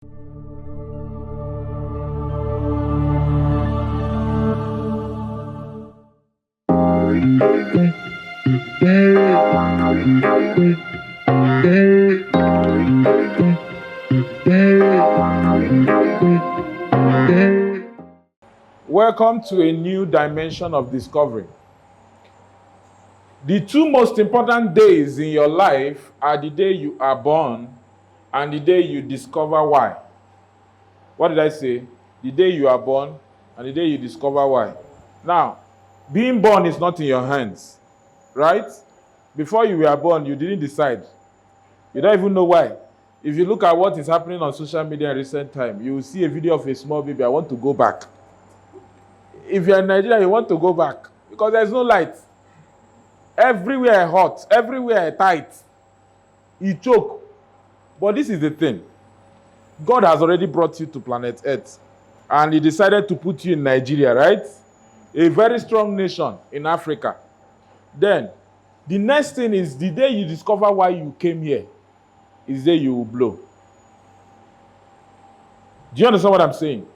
Welcome to a new dimension of discovery. The two most important days in your life are the day you are born and the day you discover why. What did I say? The day you are born and the day you discover why. Now, being born is not in your hands, right? Before you were born, you didn't decide. You don't even know why. If you look at what is happening on social media in recent time, you will see a video of a small baby. I want to go back. If you're in Nigeria, you want to go back because there's no light. Everywhere hot, everywhere tight. You choke. But this is the thing. God has already brought you to planet Earth. And he decided to put you in Nigeria, right? A very strong nation in Africa. Then, the next thing is the day you discover why you came here is the day you will blow. Do you understand what I'm saying?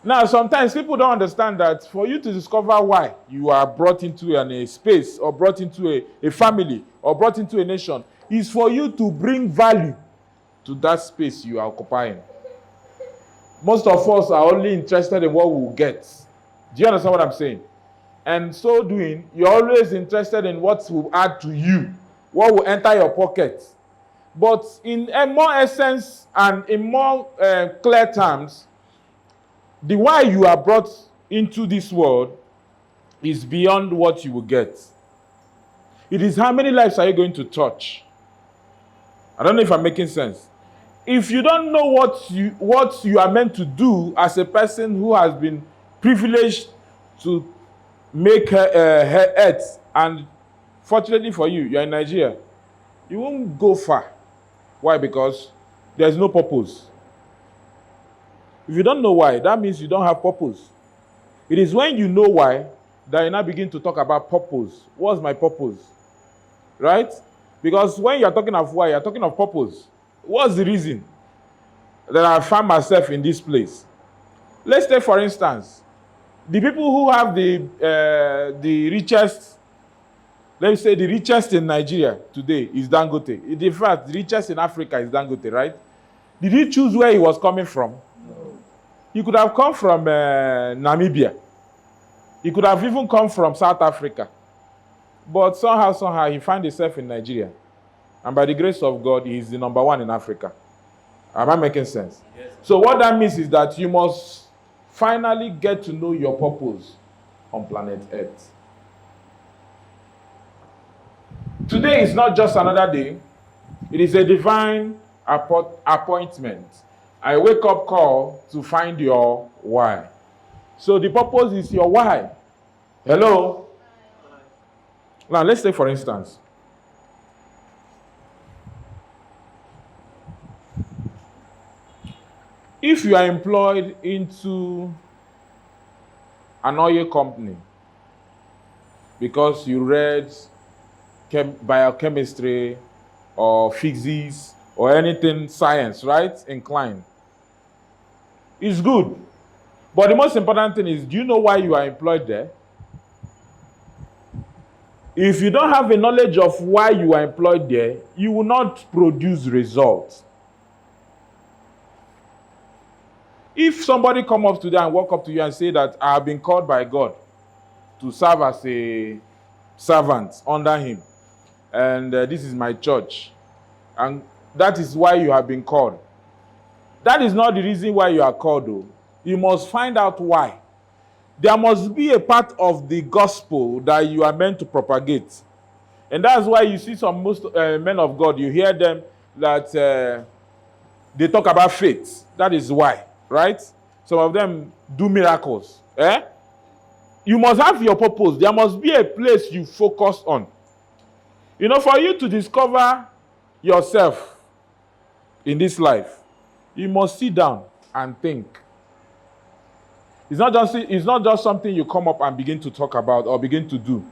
Now, sometimes people don't understand that for you to discover why you are brought into a space or brought into a family or brought into a nation is for you to bring value to that space you are occupying. Most of us are only interested in what we will get. Do you understand what I'm saying? And so doing, you're always interested in what will add to you, what will enter your pocket. But in a more essence and in more clear terms, the why you are brought into this world is beyond what you will get. It is how many lives are you going to touch? I don't know if I'm making sense. If you don't know what you are meant to do as a person who has been privileged to make her earth, and fortunately for you, you're in Nigeria, you won't go far. Why? Because there's no purpose. If you don't know why, that means you don't have purpose. It is when you know why that you now begin to talk about purpose. What's my purpose? Right? Because when you're talking of why, you're talking of purpose. What's the reason that I find myself in this place? Let's take, for instance, the people who have the richest, let me say the richest in Nigeria today is Dangote. In fact, the richest in Africa is Dangote, right? Did he choose where he was coming from? He could have come from Namibia. He could have even come from South Africa. But somehow, he found himself in Nigeria. And by the grace of God, he is the number one in Africa. Am I making sense? Yes. So what that means is that you must finally get to know your purpose on planet Earth. Today is not just another day. It is a divine appointment. A wake-up call to find your why. So the purpose is your why. Hello? Now, let's take for instance. If you are employed into an oil company because you read biochemistry or physics or anything science, right? Inclined. It's good. But the most important thing is, do you know why you are employed there? If you don't have a knowledge of why you are employed there, you will not produce results. If somebody come up today and walk up to you and say that I have been called by God to serve as a servant under him, and this is my church, and that is why you have been called. That is not the reason why you are called, though. You must find out why. There must be a part of the gospel that you are meant to propagate. And that's why you see most men of God, you hear them that they talk about faith. That is why, right? Some of them do miracles. You must have your purpose. There must be a place you focus on. You know, for you to discover yourself in this life, you must sit down and think. It's not just something you come up and begin to talk about or begin to do.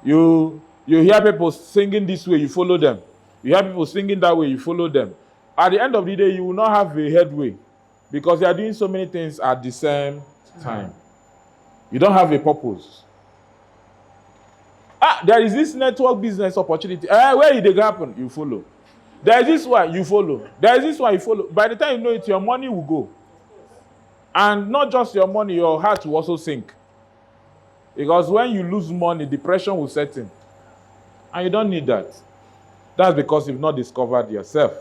You hear people singing this way, you follow them. You hear people singing that way, you follow them. At the end of the day, you will not have a headway. because you are doing so many things at the same time. You don't have a purpose. There is this network business opportunity. Where did it happen? You follow. There is this one, you follow. There is this one, you follow. By the time you know it, your money will go. And not just your money, your heart will also sink. Because when you lose money, depression will set in. And you don't need that. That's because you've not discovered yourself.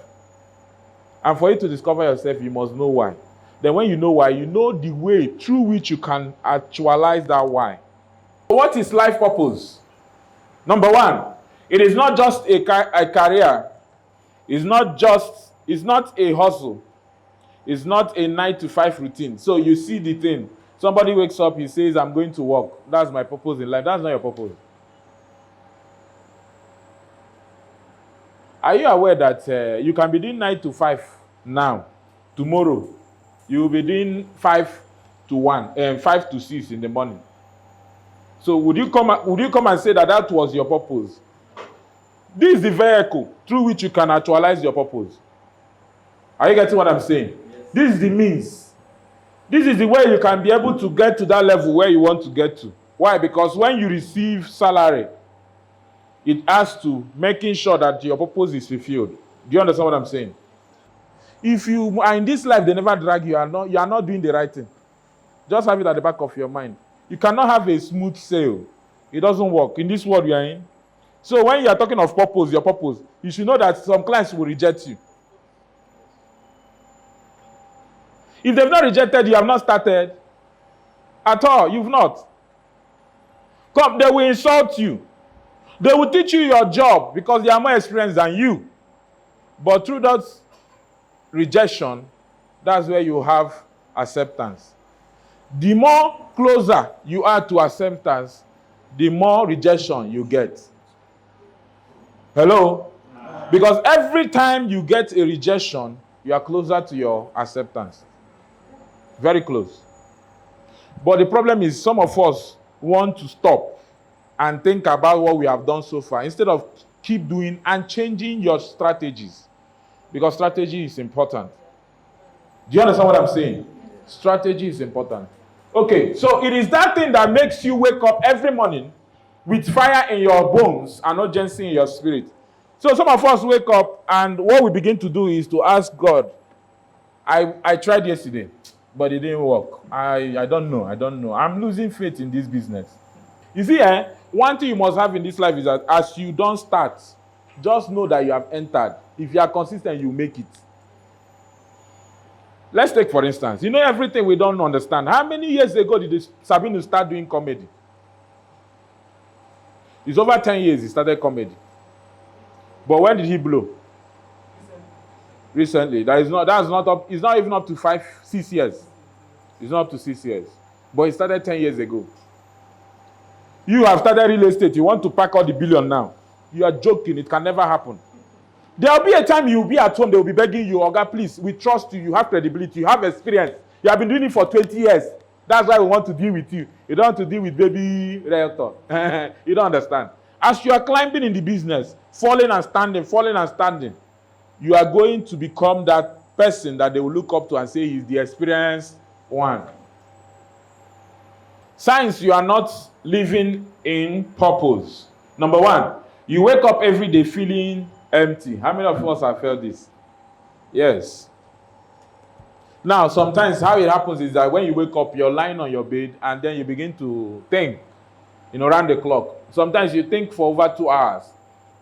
And for you to discover yourself, you must know why. Then when you know why, you know the way through which you can actualize that why. What is life purpose? Number one, it is not just a career. It's not a hustle. It's not a 9-to-5 routine. So you see the thing. Somebody wakes up, he says, I'm going to work. That's my purpose in life. That's not your purpose. Are you aware that you can be doing 9-to-5 now? Tomorrow, you will be doing 5 to 6 in the morning. So would you come and say that was your purpose? This is the vehicle through which you can actualize your purpose. Are you getting what I'm saying? Yes. This is the means. This is the way you can be able to get to that level where you want to get to. Why? Because when you receive salary, it has to making sure that your purpose is fulfilled. Do you understand what I'm saying? If you are in this life, they never drag you. You are not doing the right thing. Just have it at the back of your mind. You cannot have a smooth sail. It doesn't work in this world you are in. So when you are talking of purpose, your purpose, you should know that some clients will reject you. If they've not rejected you, have not started at all. You've not. Come, they will insult you. They will teach you your job because they are more experienced than you. But through that rejection, that's where you have acceptance. The more closer you are to acceptance, the more rejection you get. Hello? Because every time you get a rejection, you are closer to your acceptance. Very close. But the problem is some of us want to stop and think about what we have done so far instead of keep doing and changing your strategies. Because strategy is important. Do you understand what I'm saying? Strategy is important. Okay, so it is that thing that makes you wake up every morning with fire in your bones and urgency in your spirit. So some of us wake up and what we begin to do is to ask God, I tried yesterday, but it didn't work. I don't know. I'm losing faith in this business. You see, one thing you must have in this life is that as you don't start, just know that you have entered. If you are consistent, you make it. Let's take, for instance, everything we don't understand. How many years ago did Sabino start doing comedy? It's over 10 years he started comedy. But when did he blow? Recently. It's not even up to 6 years. It's not up to 6 years. But he started 10 years ago. You have started real estate. You want to pack all the billion now. You are joking. It can never happen. There will be a time you will be at home. They will be begging you, Oga, please, we trust you. You have credibility. You have experience. You have been doing it for 20 years. That's why we want to deal with you. You don't want to deal with baby realtor. You don't understand. As you are climbing in the business, falling and standing, you are going to become that person that they will look up to and say he's the experienced one. Signs you are not living in purpose. Number one, you wake up every day feeling empty. How many of us have felt this? Yes. Now, sometimes how it happens is that when you wake up, you're lying on your bed and then you begin to think, around the clock. Sometimes you think for over 2 hours.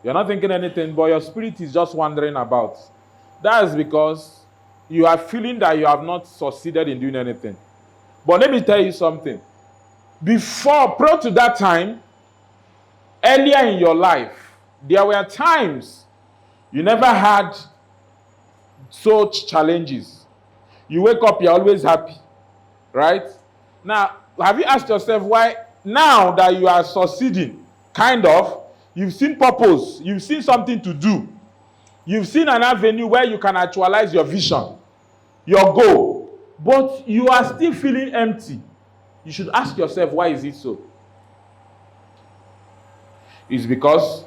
You're not thinking anything, but your spirit is just wandering about. That is because you are feeling that you have not succeeded in doing anything. But let me tell you something. Prior to that time, earlier in your life, there were times you never had such challenges. You wake up, you're always happy, right? Now, have you asked yourself why now that you are succeeding, you've seen purpose, you've seen something to do, you've seen an avenue where you can actualize your vision, your goal, but you are still feeling empty. You should ask yourself, why is it so? It's because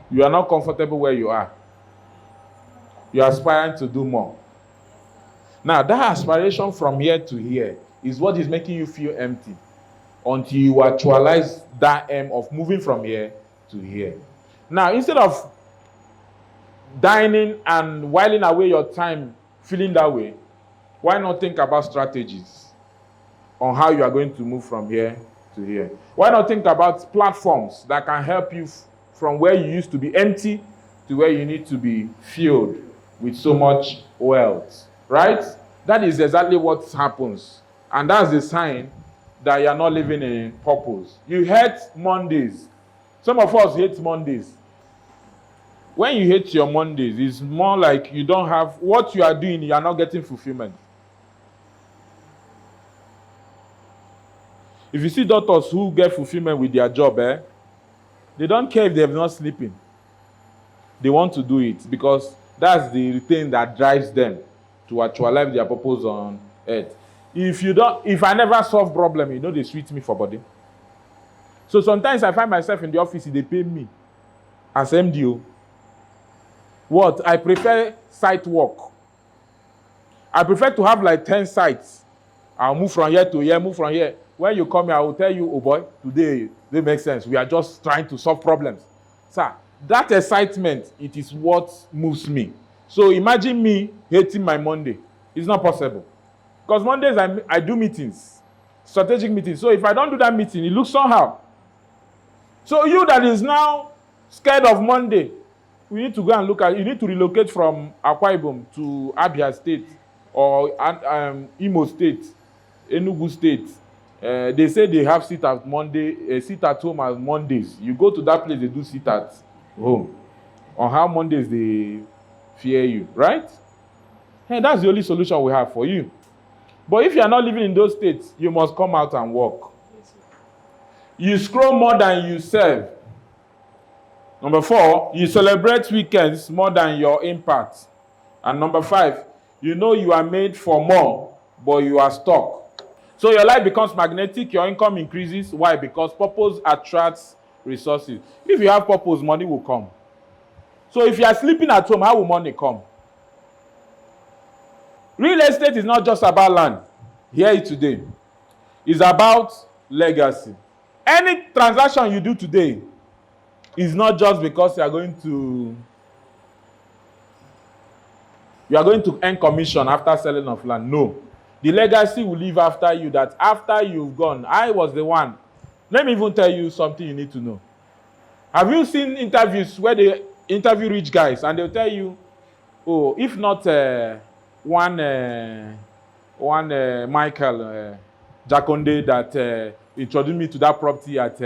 you are not comfortable where you are. You are aspiring to do more. Now, that aspiration from here to here is what is making you feel empty until you actualize that aim of moving from here to here. Now, instead of dining and whiling away your time feeling that way, why not think about strategies on how you are going to move from here to here? Why not think about platforms that can help you from where you used to be empty to where you need to be filled with so much wealth, right? That is exactly what happens. And that's the sign that you are not living in purpose. You hate Mondays. Some of us hate Mondays. When you hate your Mondays, it's more like you don't have what you are doing, you are not getting fulfillment. If you see doctors who get fulfillment with their job, they don't care if they're not sleeping. They want to do it because that's the thing that drives them to actualize their purpose on earth. If I never solve problem, they treat me for body. So sometimes I find myself in the office, they pay me as MDO. What? I prefer site work. I prefer to have like 10 sites. I'll move from here to here, move from here. When you come here, I will tell you, oh boy, today, they make sense. We are just trying to solve problems. Sir, that excitement, it is what moves me. So imagine me hating my Monday. It's not possible. Because Mondays, I do meetings, strategic meetings. So if I don't do that meeting, it looks somehow. So you that is now scared of Monday, we need to go and look at, you need to relocate from Akwa Ibom to Abia State or Imo State, Enugu State. They say they have sit at home on Mondays. You go to that place, they do sit at home. On how Mondays they fear you, right? Hey, that's the only solution we have for you. But if you are not living in those states, you must come out and work. You scroll more than you serve. Number 4, you celebrate weekends more than your impact. And number 5, you know you are made for more, but you are stuck. So your life becomes magnetic, your income increases. Why? Because purpose attracts resources. If you have purpose, money will come. So if you are sleeping at home, how will money come? Real estate is not just about land. Hear it today. It's about legacy. Any transaction you do today is not just because you are going to earn commission after selling of land. No. The legacy will live after you, that after you've gone, I was the one. Let me even tell you something you need to know. Have you seen interviews where they interview rich guys and they'll tell you, oh, if not one Michael Jakonde that introduced me to that property at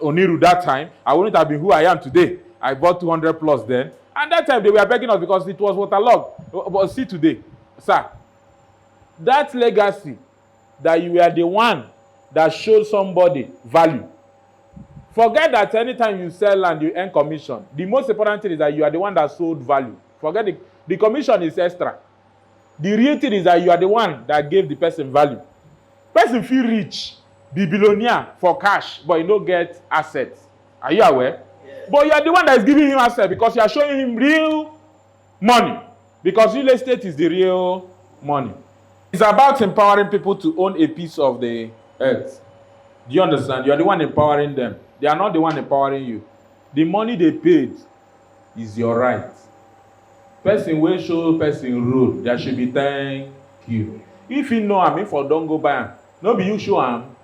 Oniru that time, I wouldn't have been who I am today. I bought 200 plus then. And that time they were begging us because it was waterlogged. But see today, sir, that legacy that you were the one that showed somebody value. Forget that anytime you sell land, you earn commission. The most important thing is that you are the one that sold value. Forget the commission is extra. The real thing is that you are the one that gave the person value. Person feel rich, be billionaire for cash, but you don't get assets. Are you aware? Yes. But you are the one that is giving him assets because you are showing him real money. Because real estate is the real money. It's about empowering people to own a piece of the earth. Do you understand? You are the one empowering them. They are not the one empowering you. The money they paid is your right. Person will show person road. There should be thank you. If you know him, if you don't go by him, no be you show him.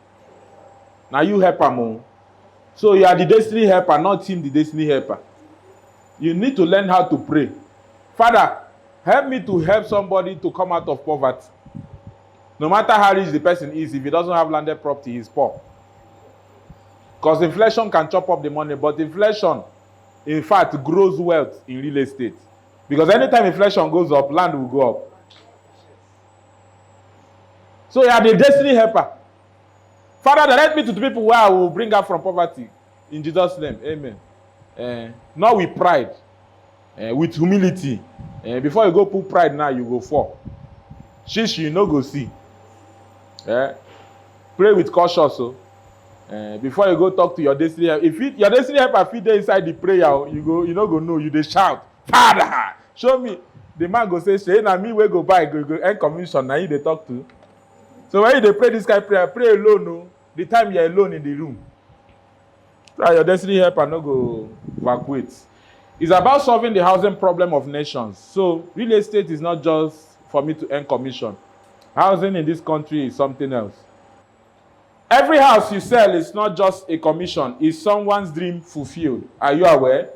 Now you help him. So you are the destiny helper, not him the destiny helper. You need to learn how to pray. Father, help me to help somebody to come out of poverty. No matter how rich the person is, if he doesn't have landed property, he's poor. Because inflation can chop up the money, but inflation, in fact, grows wealth in real estate. Because anytime inflation goes up, land will go up. So you are the destiny helper. Father, direct me to the people where I will bring out from poverty. In Jesus' name, amen. Not with pride, with humility. Before you go put pride now, you go fall. Shish, you no go see. Pray with caution, so. Before you go talk to your destiny helper, if your destiny helper fit there inside the prayer, you no go know. You dey shout, Father, show me. the man go say, "Shey na me wey go buy, go earn commission." Now you dey talk to. So when you dey pray this kind of prayer, pray alone. No, the time you're alone in the room, so your destiny helper no go evacuate. It's about solving the housing problem of nations. So real estate is not just for me to earn commission. Housing in this country is something else. Every house you sell is not just a commission, it's someone's dream fulfilled. Are you aware?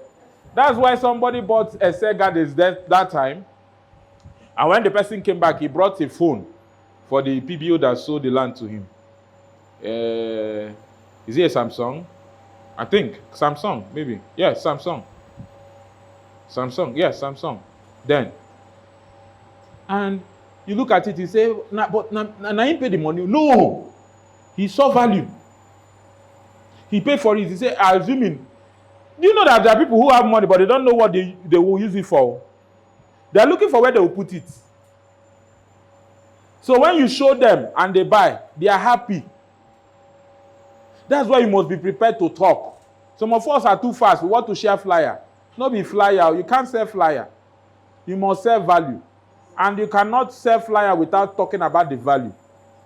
That's why somebody bought a Essebuiro Gardens that time. And when the person came back, he brought a phone for the PBO that sold the land to him. Is it a Samsung? I think. Samsung, maybe. Yes, Samsung. Samsung, yes, Samsung. Then. And you look at it, you say, but he paid the money. No! He saw value. He paid for it. He said, assuming. Do you know that there are people who have money, but they don't know what they will use it for? They are looking for where they will put it. So when you show them and they buy, they are happy. That's why you must be prepared to talk. Some of us are too fast. We want to share flyer. Not be flyer. You can't sell flyer. You must sell value. And you cannot sell flyer without talking about the value.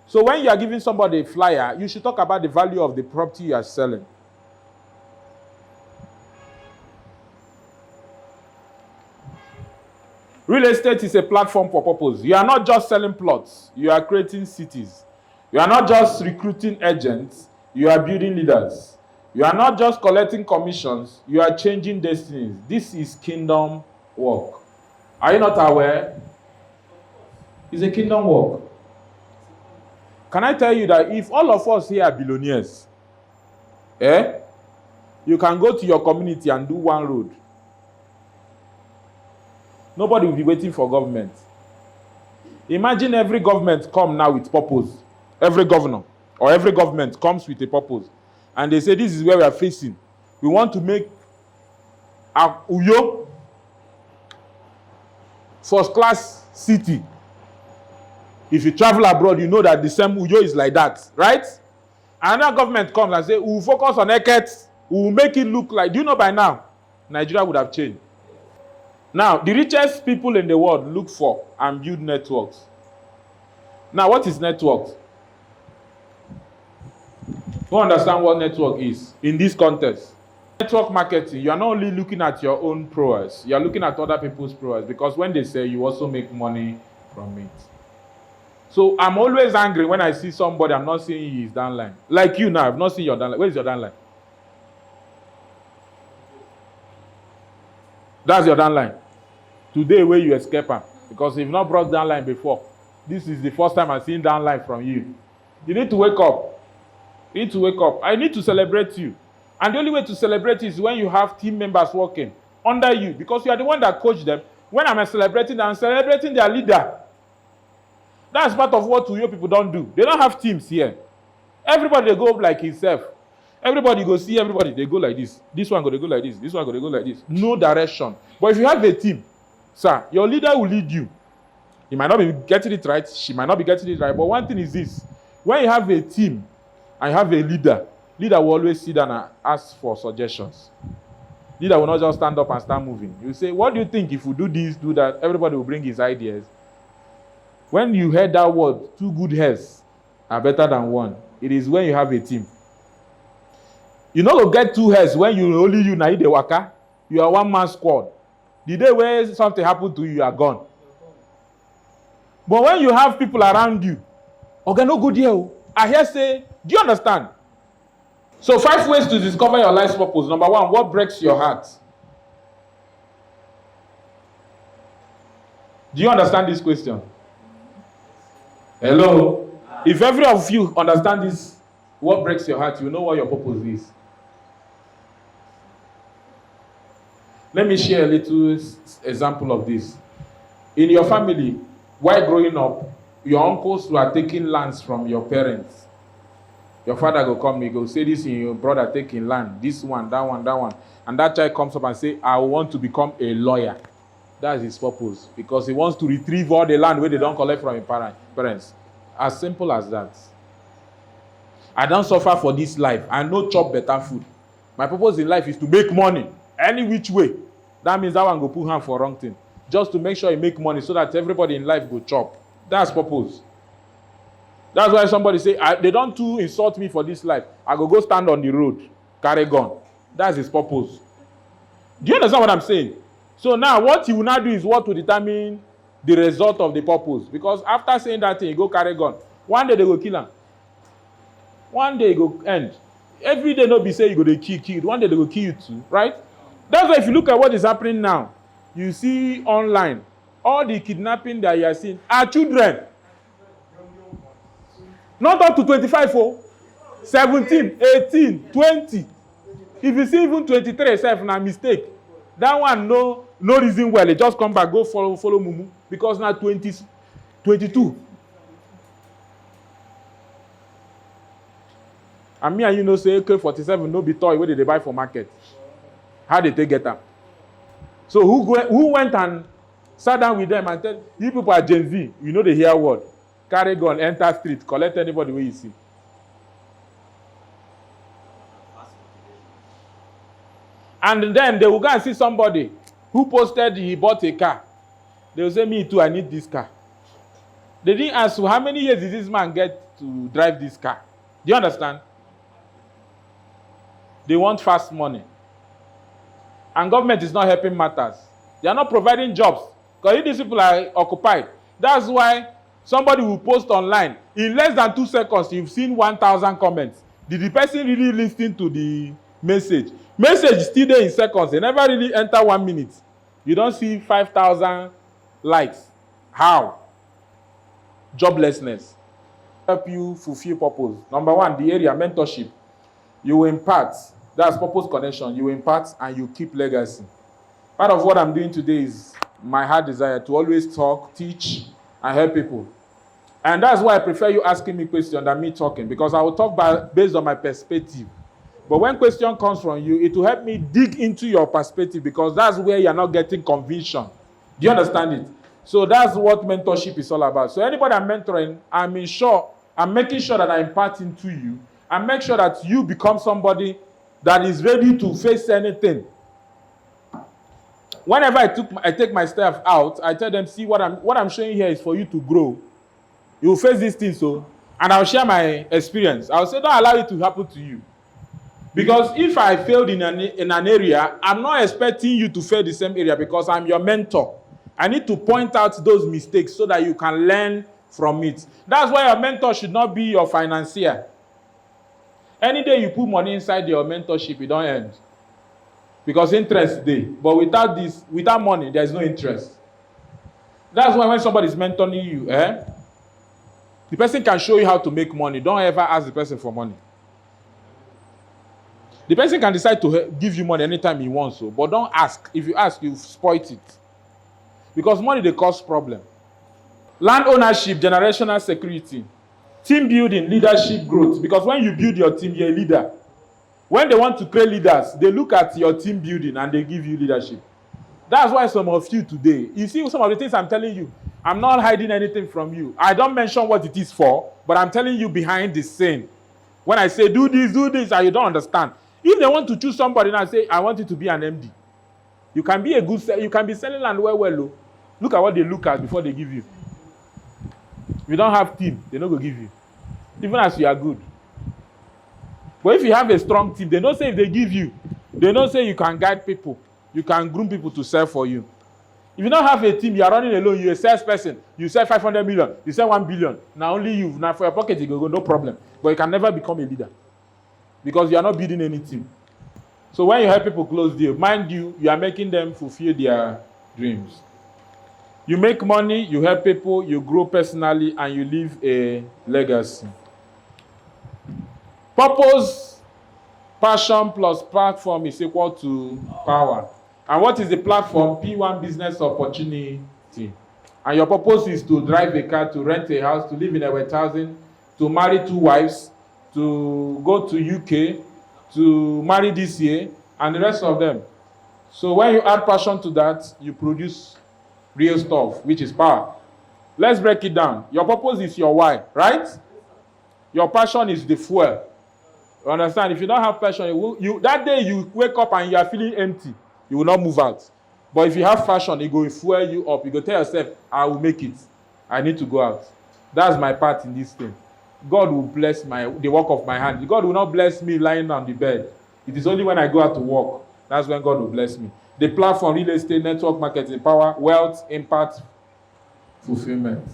So when you are giving somebody a flyer, you should talk about the value of the property you are selling. Real estate is a platform for purpose. You are not just selling plots. You are creating cities. You are not just recruiting agents. You are building leaders. You are not just collecting commissions. You are changing destinies. This is kingdom work. Are you not aware? It's a kingdom work. Can I tell you that if all of us here are billionaires, you can go to your community and do one road. Nobody will be waiting for government. Imagine every government come now with purpose. Every governor or every government comes with a purpose. And they say, this is where we are facing. We want to make Uyo first class city. If you travel abroad, you know that the same Uyo is like that, right? Another government comes and say, we will focus on Eket. We will make it look like, do you know by now, Nigeria would have changed. Now, the richest people in the world look for and build networks. Now, what is networks? You understand what network is in this context? Network marketing, you are not only looking at your own prowess, you are looking at other people's prowess, because when they say, you also make money from it. So I'm always angry when I see somebody, I'm not seeing his downline. Like you now, I've not seen your downline. Where is your downline? That's your downline. Today, where you escape her, because you've not brought downline before. This is the first time I've seen downline from you. You need to wake up. You need to wake up. I need to celebrate you. And the only way to celebrate is when you have team members working under you, because you are the one that coached them. When I'm celebrating them, I'm celebrating their leader. That's part of what you people don't do. They don't have teams here. Everybody they go like himself. Everybody go see everybody. They go like this. This one go like this. This one go like this. No direction. But if you have a team, sir, your leader will lead you. He might not be getting it right. She might not be getting it right. But one thing is this. When you have a team and you have a leader will always sit down and ask for suggestions. Leader will not just stand up and start moving. You say, what do you think if we do this, do that? Everybody will bring his ideas. When you heard that word, 2 good heads are better than 1. It is when you have a team. You know to get 2 heads when only you na the waka. You are 1-man squad. The day where something happened to you, you are gone. But when you have people around you, okay, no good here. I hear say, do you understand? So 5 ways to discover your life's purpose. Number 1, what breaks your heart? Do you understand this question? Hello? If every of you understand this, what breaks your heart, you know what your purpose is. Let me share a little example of this. In your family, while growing up, your uncles were taking lands from your parents. Your father will come, he go say this in your brother taking land, this one, that one, that one. And that child comes up and say, I want to become a lawyer. That's his purpose. Because he wants to retrieve all the land where they don't collect from his parents. As simple as that. I don't suffer for this life. I no chop better food. My purpose in life is to make money. Any which way. That means that one go put hand for wrong thing. just to make sure you make money so that everybody in life go chop. That's purpose. That's why somebody say, they don't too insult me for this life. I go stand on the road, carry gun. That's his purpose. Do you understand what I'm saying? So now what he will now do is what will determine the result of the purpose. Because after saying that thing, he go carry gun. One day they go kill him. One day he go end. Every day no be say you go to kill. One day they go kill you too, right? That's why if you look at what is happening now, you see online, all the kidnapping that you are seeing are children. Not up to 25, 17, 18, 20. If you see even 23 itself, na mistake. That one no reason well. They just come back, go follow Mumu. Because now 20, 22. And me and you know say AK-47 no be toy where they buy for market. How they take get them? So who went and sat down with them and said, you people are Gen Z, you know they hear word. Carry gun, enter street, collect anybody where you see. And then they will go and see somebody who posted he bought a car. They will say, me too, I need this car. They didn't ask, how many years did this man get to drive this car? Do you understand? They want fast money. And government is not helping matters. They are not providing jobs. Because if these people are occupied, that's why somebody will post online. In less than 2 seconds, you've seen 1,000 comments. Did the person really listen to the message? Message still there in seconds. They never really enter 1 minute. You don't see 5,000 likes. How? Joblessness. Help you fulfill purpose. Number one, the area, mentorship. You will impart. That's purpose connection. You will impart and you keep legacy. Part of what I'm doing today is my heart desire to always talk, teach, and help people. And that's why I prefer you asking me questions than me talking, because I will talk based on my perspective. But when question comes from you, it will help me dig into your perspective, because that's where you're not getting conviction. Do you understand it? So that's what mentorship is all about. So anybody I'm mentoring, I'm making sure that I impart into you and make sure that you become somebody that is ready to face anything. Whenever I take my staff out, I tell them, see what I'm showing here is for you to grow. You will face these things, and I'll share my experience. I'll say, don't allow it to happen to you. Because if I failed in an area, I'm not expecting you to fail the same area, because I'm your mentor. I need to point out those mistakes so that you can learn from it. That's why your mentor should not be your financier. Any day you put money inside your mentorship, it don't end. Because interest is there. But without money, there's no interest. That's why when somebody is mentoring you, the person can show you how to make money. Don't ever ask the person for money. The person can decide to give you money anytime he wants to, but don't ask. If you ask, you spoil it. Because money, they cause problem. Land ownership, generational security, team building, leadership growth. Because when you build your team, you're a leader. When they want to create leaders, they look at your team building and they give you leadership. That's why some of you today, you see some of the things I'm telling you, I'm not hiding anything from you. I don't mention what it is for, but I'm telling you behind the scene. When I say do this, and you don't understand. If they want to choose somebody and I say, I want you to be an MD, you can be a good seller, you can be selling land well. Look at what they look at before they give you. If you don't have team, they're not going to give you. Even as you are good. But if you have a strong team, they don't say if they give you, they don't say you can guide people, you can groom people to sell for you. If you don't have a team, you are running alone, you're a salesperson, you sell 500 million, you sell 1 billion. Now only you, now for your pocket, you go, no problem. But you can never become a leader. Because you are not building any team. So when you help people close deal, mind you, you are making them fulfill their dreams. You make money, you help people, you grow personally, and you leave a legacy. Purpose, passion plus platform is equal to power. And what is the platform? PWAN business opportunity. And your purpose is to drive a car, to rent a house, to live in a wet housing, to marry 2 wives, to go to UK, to marry this year, and the rest of them. So when you add passion to that, you produce real stuff, which is power. Let's break it down. Your purpose is your why, right? Your passion is the fuel. You understand? If you don't have passion, that day you wake up and you are feeling empty, you will not move out. But if you have fashion, it will fuel you up. You go tell yourself, I will make it. I need to go out. That's my part in this thing. God will bless the work of my hand. God will not bless me lying on the bed. It is only when I go out to work. That's when God will bless me. The platform, real estate, network marketing, power, wealth, impact, fulfillment.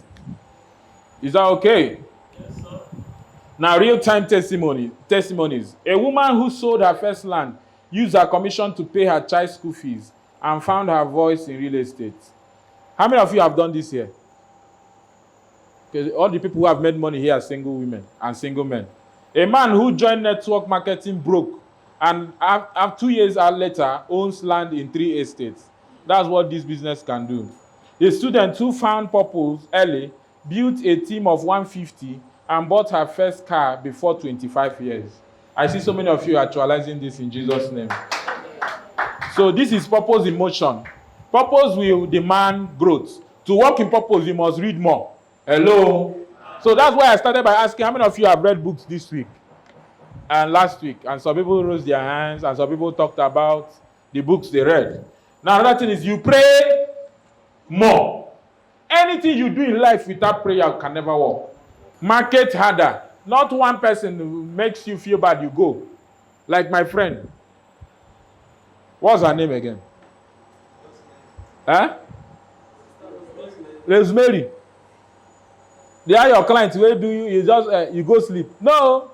Is that okay? Yes, sir. Now, real-time testimonies. A woman who sold her first land used her commission to pay her child's school fees and found her voice in real estate. How many of you have done this here? Okay, all the people who have made money here are single women and single men. A man who joined network marketing broke and 2 years later owns land in 3 estates. That's what this business can do. A student who found purpose early built a team of 150 and bought her first car before 25 years. I see so many of you actualizing this in Jesus' name. So this is purpose in motion. Purpose will demand growth. To work in purpose, you must read more. Hello? So that's why I started by asking, how many of you have read books this week and last week? And some people raised their hands, and some people talked about the books they read. Now, another thing is you pray more. Anything you do in life without prayer can never work. Market harder. Not one person who makes you feel bad, you go. Like my friend. What's her name again? Huh? Rosemary. They are your clients. Where do you just you go sleep? No.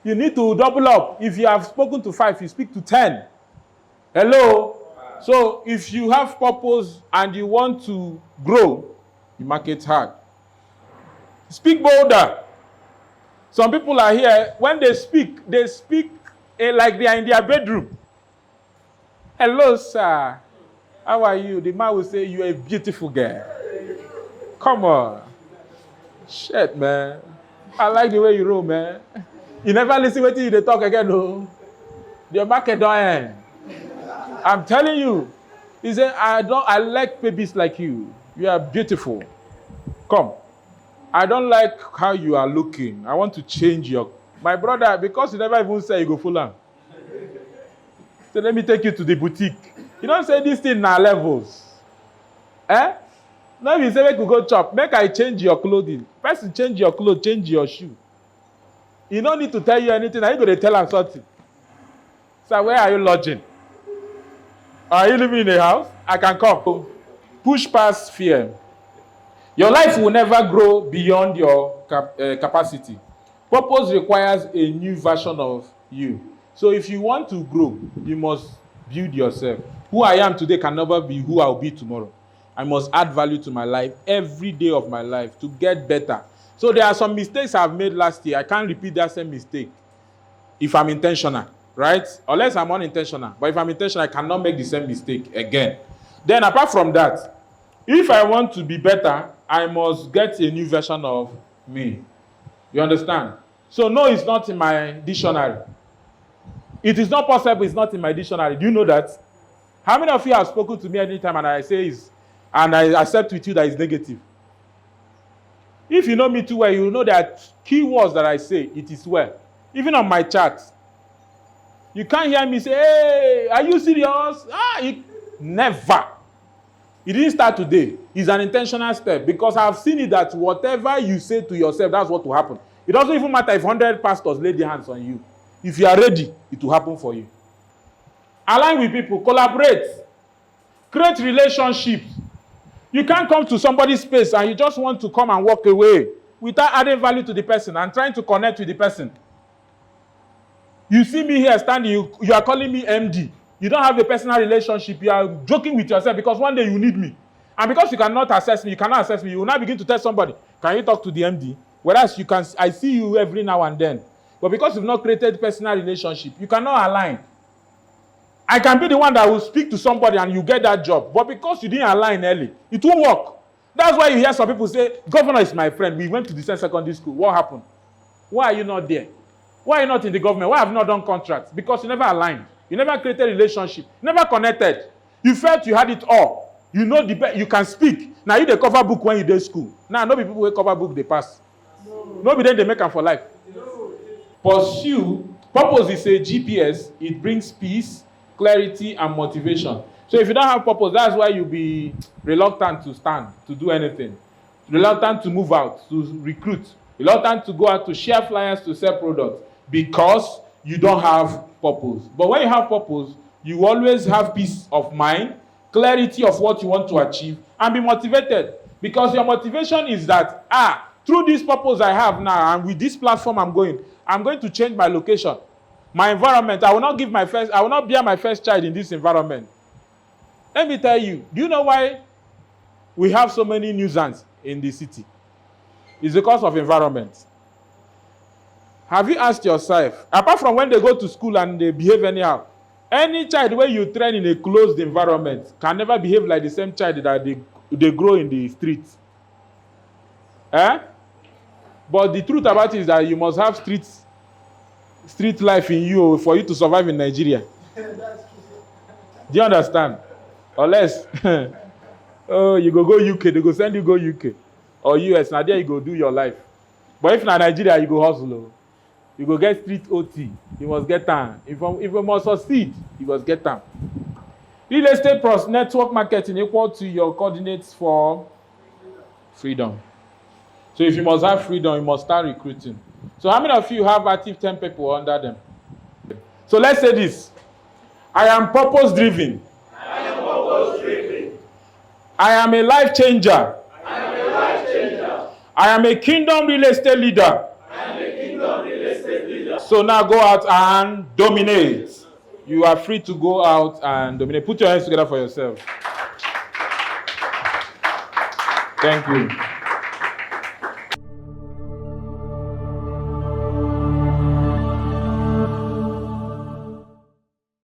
You need to double up. If you have spoken to 5, you speak to 10. Hello? So if you have purpose and you want to grow, you market hard. Speak bolder. Some people are here, when they speak like they are in their bedroom. Hello, sir. How are you? The man will say, you're a beautiful girl. Come on. Shit, man. I like the way you roll, man. You never listen to you they talk again, no. The market don't end. I'm telling you. He said, I like babies like you. You are beautiful. Come. I don't like how you are looking. I want to change my brother, because you never even say you go full on. So let me take you to the boutique. You don't say this thing now levels. Eh? Now you say make you go chop. Make I change your clothing. First change your clothes, change your shoe. You don't need to tell you anything. Are you going to tell him something? So where are you lodging? Are you living in a house? I can come. Push past fear. Your life will never grow beyond your capacity. Purpose requires a new version of you. So if you want to grow, you must build yourself. Who I am today can never be who I will be tomorrow. I must add value to my life every day of my life to get better. So there are some mistakes I've made last year. I can't repeat that same mistake if I'm intentional, right? Unless I'm unintentional. But if I'm intentional, I cannot make the same mistake again. Then apart from that, if I want to be better, I must get a new version of me. You understand? So no, it's not in my dictionary. It is not possible, it's not in my dictionary. Do you know that? How many of you have spoken to me anytime and I say and I accept with you that it's negative? If you know me too well, you know that key words that I say, it is well. Even on my chat. You can't hear me say, hey, are you serious? Never. It didn't start today. It's an intentional step because I've seen it that whatever you say to yourself, that's what will happen. It doesn't even matter if 100 pastors lay their hands on you. If you are ready, it will happen for you. Align with people, collaborate, create relationships. You can't come to somebody's space and you just want to come and walk away without adding value to the person and trying to connect with the person. You see me here standing, you are calling me MD. You don't have a personal relationship. You are joking with yourself because one day you need me. And because you cannot access me, you will now begin to tell somebody, can you talk to the MD? Whereas I see you every now and then. But because you've not created personal relationship, you cannot align. I can be the one that will speak to somebody and you get that job. But because you didn't align early, it won't work. That's why you hear some people say, governor is my friend. We went to the same secondary school. What happened? Why are you not there? Why are you not in the government? Why have you not done contracts? Because you never aligned. You never created a relationship. You never connected. You felt you had it all. You know the best. You can speak. Now you dey cover book when you dey school. Now no be people wey cover book they pass. No be then they make them for life. Pursue. Purpose is a GPS. It brings peace, clarity, and motivation. So if you don't have purpose, that's why you'll be reluctant to stand, to do anything. Reluctant to move out, to recruit. Reluctant to go out to share flyers, to sell products, because you don't have purpose. But when you have purpose, you always have peace of mind, clarity of what you want to achieve, and be motivated. Because your motivation is that, through this purpose I have now, and with this platform I'm going to change my location, my environment. I will not bear my first child in this environment. Let me tell you, do you know why we have so many nuisance in the city? It's because of environment. Have you asked yourself, apart from when they go to school and they behave anyhow, any child where you train in a closed environment can never behave like the same child that they grow in the streets. But the truth about it is that you must have street life in you for you to survive in Nigeria. Do you understand? Unless you go UK, they go send you go UK or US. Now there you go do your life. But if na Nigeria, you go hustle. You go get street OT. You must get time. If you must succeed, you must get time. Real estate plus network marketing equal to your coordinates for freedom. So if you must have freedom, you must start recruiting. So how many of you have active 10 people under them? So let's say this. I am purpose driven. I am purpose driven. I am a life changer. I am a life changer. I am a kingdom real estate leader. I am a kingdom real estate leader. So now go out and dominate. You are free to go out and dominate. Put your hands together for yourself. Thank you.